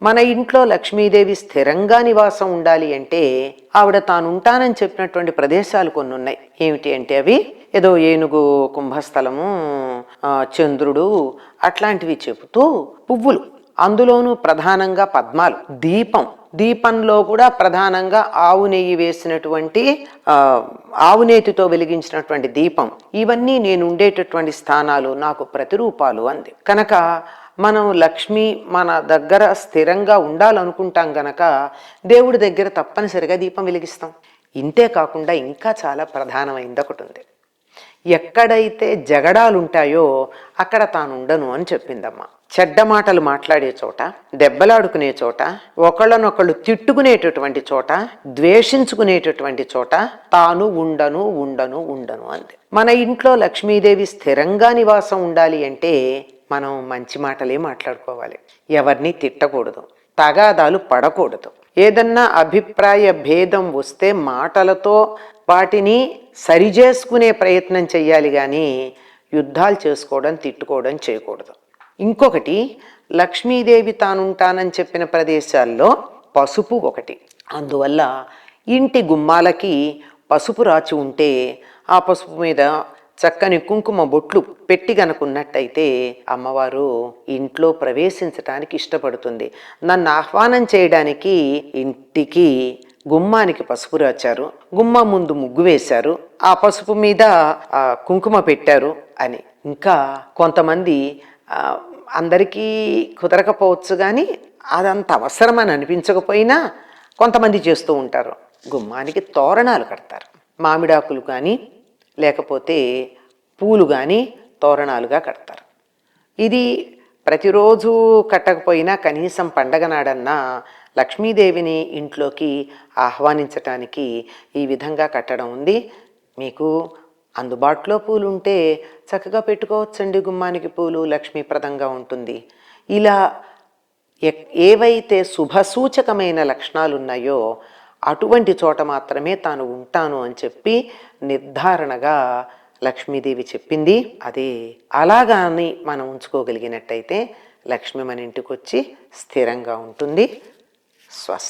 మన ఇంట్లో లక్ష్మీదేవి స్థిరంగా నివాసం ఉండాలి అంటే ఆవిడ తాను ఉంటానని చెప్పినటువంటి ప్రదేశాలు కొన్ని ఉన్నాయి. ఏమిటి అంటే అవి ఏదో ఏనుగు కుంభస్థలము, చంద్రుడు అట్లాంటివి చెబుతూ పువ్వులు, అందులోనూ ప్రధానంగా పద్మాలు, దీపంలో కూడా ప్రధానంగా ఆవు నెయ్యి వేసినటువంటి ఆవునేతితో వెలిగించినటువంటి దీపం, ఇవన్నీ నేను ఉండేటటువంటి స్థానాలు నాకు ప్రతిరూపాలు అంది. కనుక మనం లక్ష్మి మన దగ్గర స్థిరంగా ఉండాలనుకుంటాం గనక దేవుడి దగ్గర తప్పనిసరిగా దీపం వెలిగిస్తాం. ఇంతే కాకుండా ఇంకా చాలా ప్రధానమైంది ఒకటి ఉంది. ఎక్కడైతే జగడాలుంటాయో అక్కడ తాను ఉండను అని చెప్పిందమ్మ. చెడ్డ మాటలు మాట్లాడే చోట, దెబ్బలాడుకునే చోట, ఒకళ్ళనొకళ్ళు తిట్టుకునేటటువంటి చోట, ద్వేషించుకునేటటువంటి చోట తాను ఉండను ఉండను ఉండను అంది. మన ఇంట్లో లక్ష్మీదేవి స్థిరంగా నివాసం ఉండాలి అంటే మనం మంచి మాటలే మాట్లాడుకోవాలి, ఎవరిని తిట్టకూడదు, తగాదాలు పడకూడదు. ఏదన్నా అభిప్రాయ భేదం వస్తే మాటలతో వాటిని సరిచేసుకునే ప్రయత్నం చెయ్యాలి, కానీ యుద్ధాలు చేసుకోవడం, తిట్టుకోవడం చేయకూడదు. ఇంకొకటి, లక్ష్మీదేవి తానుంటానని చెప్పిన ప్రదేశాల్లో పసుపు ఒకటి. అందువల్ల ఇంటి గుమ్మాలకి పసుపు రాచి ఉంటే ఆ పసుపు మీద చక్కని కుంకుమ బొట్లు పెట్టి గనుకున్నట్టయితే అమ్మవారు ఇంట్లో ప్రవేశించటానికి ఇష్టపడుతుంది. నన్ను ఆహ్వానం చేయడానికి ఇంటికి గుమ్మానికి పసుపు రాచారు, గుమ్మం ముందు ముగ్గు వేశారు, ఆ పసుపు మీద కుంకుమ పెట్టారు అని. ఇంకా కొంతమంది, అందరికీ కుదరకపోవచ్చు కానీ అదంత అవసరమని అనిపించకపోయినా కొంతమంది చేస్తూ ఉంటారు, గుమ్మానికి తోరణాలు కడతారు. మామిడాకులు కానీ లేకపోతే పూలు కానీ తోరణాలుగా కడతారు. ఇది ప్రతిరోజు కట్టకపోయినా కనీసం పండగ నాడన్నా లక్ష్మీదేవిని ఇంట్లోకి ఆహ్వానించటానికి ఈ విధంగా కట్టడం ఉంది. మీకు అందుబాటులో పూలు ఉంటే చక్కగా పెట్టుకోవచ్చండి గుమ్మానికి పూలు, లక్ష్మీప్రదంగా ఉంటుంది. ఇలా ఏవైతే శుభసూచకమైన లక్షణాలు ఉన్నాయో అటువంటి చోట మాత్రమే తాను ఉంటాను అని చెప్పి నిర్ధారణగా లక్ష్మీదేవి చెప్పింది. అదే అలాగాని మనం ఉంచుకోగలిగినట్టయితే లక్ష్మి మన ఇంటికి వచ్చి స్థిరంగా ఉంటుంది. స్వస్తి.